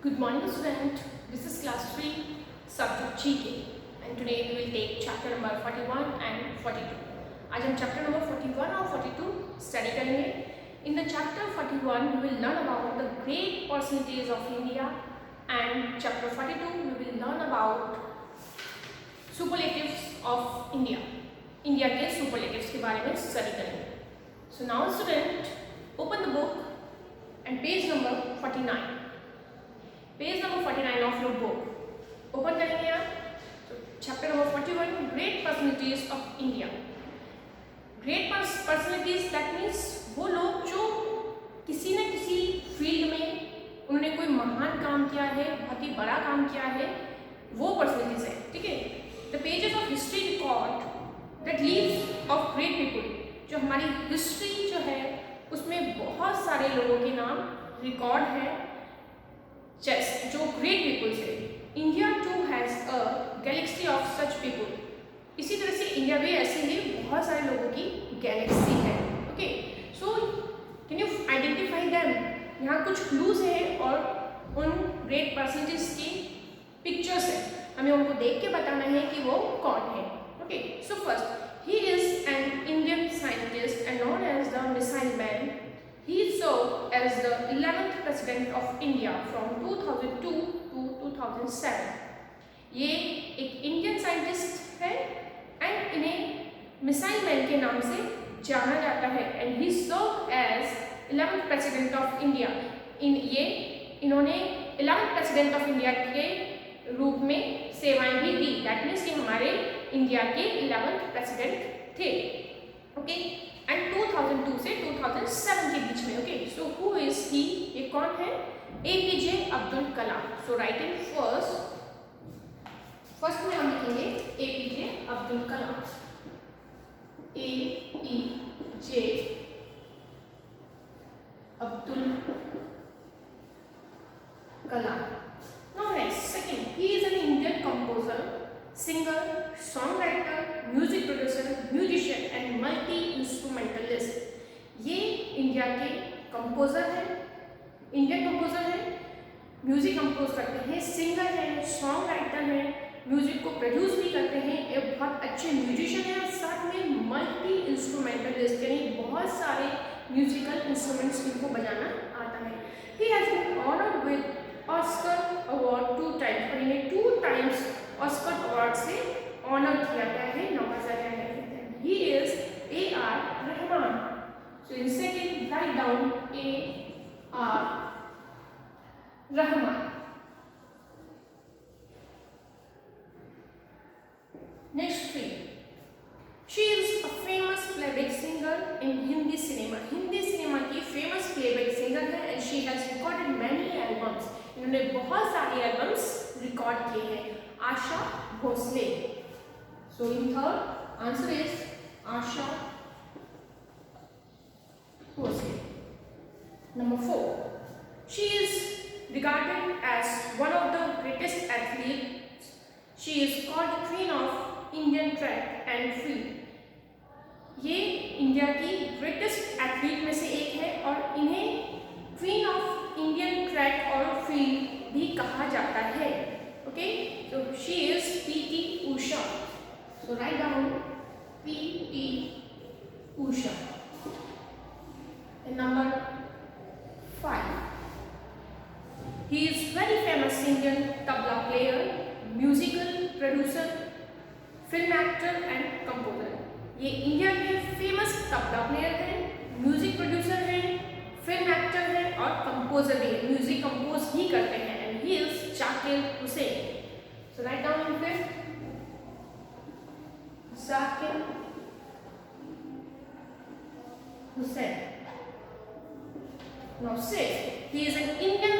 Good morning student, this is class 3 subject GK and today we will take chapter number 41 and 42. आज हम chapter number 41 और 42 study करेंगे. In the chapter 41 we will learn about the great personalities of India and chapter 42 we will learn about superlatives of India. India के superlatives के बारे में study करेंगे. So now student open the book and page number 49. Page number 49 of your book open करेंगे आप. Chapter number 41 great personalities of India. Great personalities that means वो लोग जो किसी न किसी फील्ड में उन्होंने कोई महान काम किया है, बहुत ही बड़ा काम किया है, वो पर्सनैलिटीज है. ठीक है. The pages of history record that leaves of great people. जो हमारी हिस्ट्री जो है उसमें बहुत सारे लोगों के नाम रिकॉर्ड है जो ग्रेट पीपल्स है. India too has a galaxy of such people. इसी तरह से इंडिया भी ऐसे ही बहुत सारे लोगों की गैलेक्सी है. Okay, so can you identify them. यहाँ कुछ क्लूज है और उन ग्रेट पर्सनैलिटीज की पिक्चर्स है. हमें उनको देख के बताना है कि वो कौन है. Okay, so first he is an Indian scientist and known as the missile man. He served as the 11th President of India from 2002 to 2007. ये एक इंडियन साइंटिस्ट है एंड इन्हें मिसाइल मैन के नाम से जाना जाता है. And he serve as 11th President of India. इन्होंने 11th President of India के रूप में सेवाएं भी दी. दैट मीन्स कि हमारे इंडिया के 11th President थे. ओके, एंड 2002 से 2007 के बीच में. Okay, so who is he, ये कौन है? APJ Abdul Kalam. So right in first में हम लिखेंगे APJ Abdul Kalam. APJ Abdul Kalam. Now next second, he is an Indian composer, singer, song writer, music producer, musician and multi instrumentalist. ये इंडिया के कंपोजर हैं, Indian composer हैं, म्यूजिक कंपोज करते हैं, सिंगर हैं, सॉन्ग राइटर हैं, म्यूजिक को प्रोड्यूस भी करते हैं, एक बहुत अच्छे म्यूजिशियन हैं, साथ में मल्टी इंस्ट्रूमेंटलिस्ट यानी बहुत सारे म्यूजिकल इंस्ट्रूमेंट्स इनको बजाना आता है. He has been honoured with Oscar award 2 times. और इन्हें 2 टाइम्स ऑस्कर अवार्ड से ऑनर किया गया है, नवाजा गया है. He is AR Rahman. So in second write down AR Rahman. Next 3, she is a famous playback singer in Hindi cinema. Hindi cinema की फेमस प्लेबैक सिंगर है and she has recorded many albums. इन्होंने बहुत सारे एल्बम्स रिकॉर्ड किए हैं. Asha Bhosle. So in third answer is Asha Bhosle. Number 4, she is regarded as one of the greatest athletes. She is called the queen of Indian track and field. ये India की greatest athlete में से एक है और इन्हें क्वीन ऑफ इंडियन ट्रैक और field भी कहा जाता है. Okay, so she is PT Usha. So write down PT Usha. And number 5, he is very famous Indian tabla player, musical producer, film actor and composer. ये India के famous tabla player हैं, music producer हैं, film actor हैं और composer भी हैं. Music compose भी करते हैं. And he is Zakir Hussain. So write down in फिर Zakir Hussain. Now 6, he is an Indian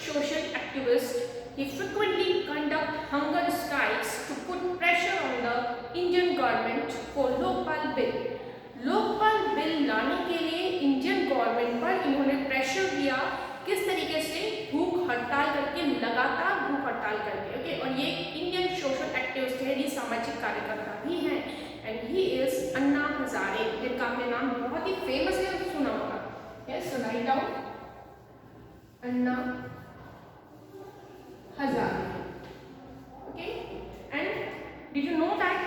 social activist. He frequently conduct hunger strikes to put pressure on the Indian government for Lokpal bill. Lokpal bill लाने के लिए Indian government पर इन्होंने pressure दिया. किस तरीके से? भूख हड़ताल करके, लगातार भूख हड़ताल करके. ओके, और ये इंडियन सोशल एक्टिविस्ट है, ये सामाजिक कार्यकर्ता भी हैं. And he is Anna Hazare, जिनका आपने नाम बहुत ही फेमस है, सुना होगा. Yes, write down Anna Hazare. Okay, and did you know that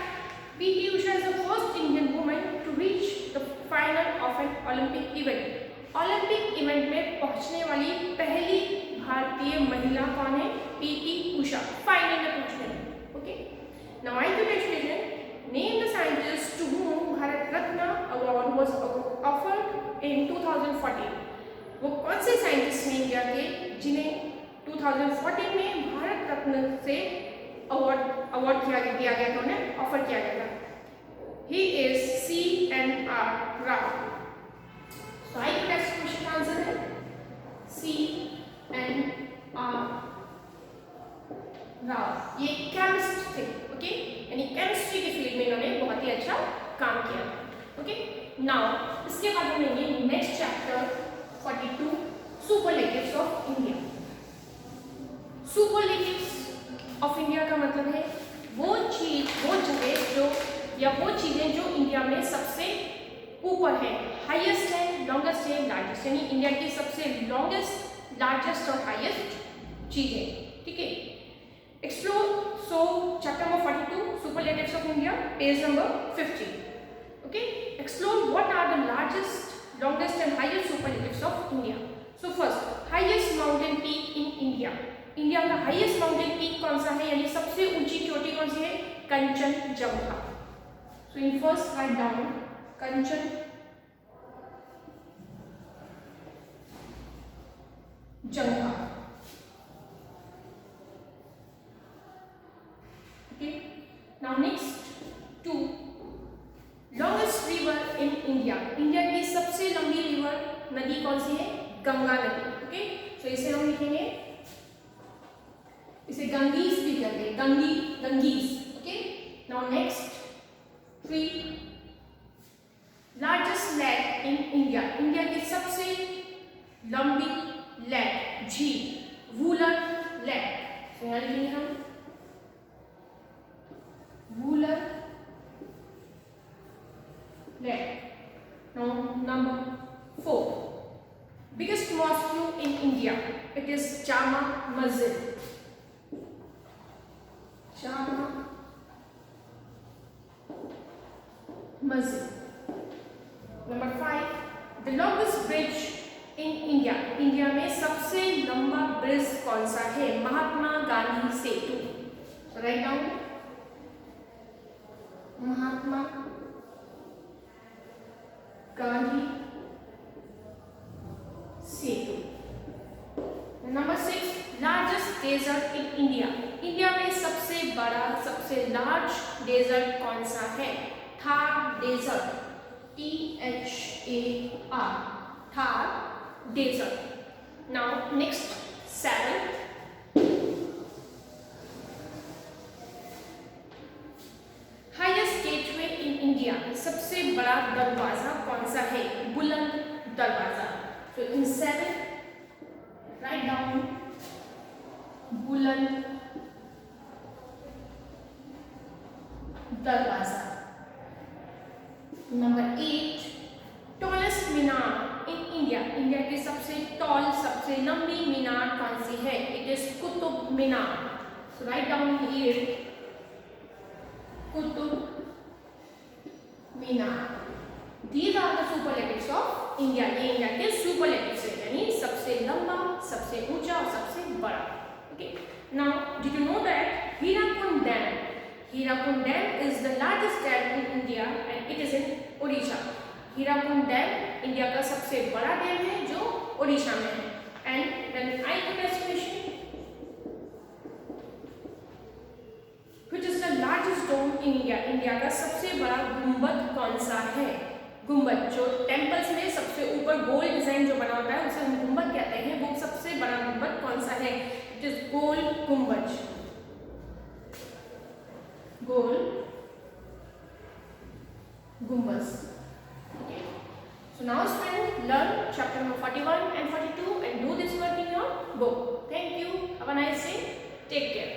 PT Usha is the first Indian woman to reach the final of an Olympic event. Olympic event में पहुंचने वाली पहली भारतीय महिला कौन है? PT उषा, फाइनल में पहुंचने वाली. Okay, now I to question, name the scientist to whom Bharat Ratna award was offered in 2014. वो कौन से साइंटिस्ट हैं इंडिया के जिन्हें 2014 में भारत रत्न से अवार्ड दिया गया था, उन्हें ऑफर किया गया था? He is CNR Rao. So I think next question answer है CNR Rao. ये केमिस्ट थे. ओके, यानी केमिस्ट्री के फील्ड में इन्होंने बहुत ही अच्छा काम किया. ओके, नाउ इसके बाद हम लेंगे next chapter 42, superlatives of India. Superlatives of India का मतलब है वो चीज, वो जगह जो या वो चीजें जो इंडिया में सबसे ऊपर है, हाईएस्ट है, लॉन्गेस्ट है, लार्जेस्ट, यानी इंडिया की सबसे लॉन्गेस्ट, लार्जेस्ट और हाईएस्ट चीजें. ठीक है, explore. So chapter number 42, superlatives of India, page number 50. Okay, explore what are the largest, longest and highest superlatives of India. So first, highest mountain peak in India. India का highest mountain peak कौन सा है, यानी सबसे ऊंची चोटी कौन सी है? Kanchenjunga. So in first write down Kanchenjunga. Okay, now next 2, longest river in India. India की सबसे लंबी रिवर, नदी कौन सी है? गंगा नदी. ओके, सो इसे हम लिखेंगे, इसे गंगीस भी कहते हैं, Ganges. Okay, now next 3, largest lake in India. India की सबसे लंबी लेक, झील, वूलर लेक. तो यहाँ लिखेंगे हम Wular lake. Now number 4, biggest mosque in India. It is Jama Masjid. Jama Masjid. Number 5, the longest bridge in India. India में सबसे लंबा ब्रिज कौन सा है? Mahatma Gandhi Setu. Write down Mahatma Gandhi Setu. Number 6, largest desert in India. India में सबसे बड़ा, सबसे लार्ज डेजर्ट कौन सा है? Thar desert. THAR, Thar desert. Now next 7, highest gateway in India. सबसे बड़ा दरवाजा कौन सा है? बुलंद दरवाजा. सो इन 7 right down Buland Darwaza. Number 8, tallest minar in India. India की सबसे टॉल, सबसे लंबी मीनार कौन सी है? It is Qutub Minar. So write down here Qutub Minar. These are the superlatives of India. ये इंडिया के सुपरलेटिव्स है, यानी सबसे लंबा, सबसे ऊंचा और सबसे बड़ा. Okay, now did you know that Hirakud dam, Hirakud dam is the largest dam in India and it is in Odisha. Hirakud dam India का सबसे बड़ा डैम है जो ओडिशा में है. And then I to next question, which is the largest dome in India. India का सबसे बड़ा गुंबद कौन सा है? गुंबद, जो टेम्पल्स में सबसे ऊपर गोल डिजाइन जो बना होता है उसे हम गुंबद कहते हैं. वो सबसे बड़ा गुंबद कौन सा है? इट इज गोल गुंबद. गोल गुंबद. Okay. So now students, learn chapter number 41 and 42 and do this work in your book. Thank you. Have a nice day. Take care.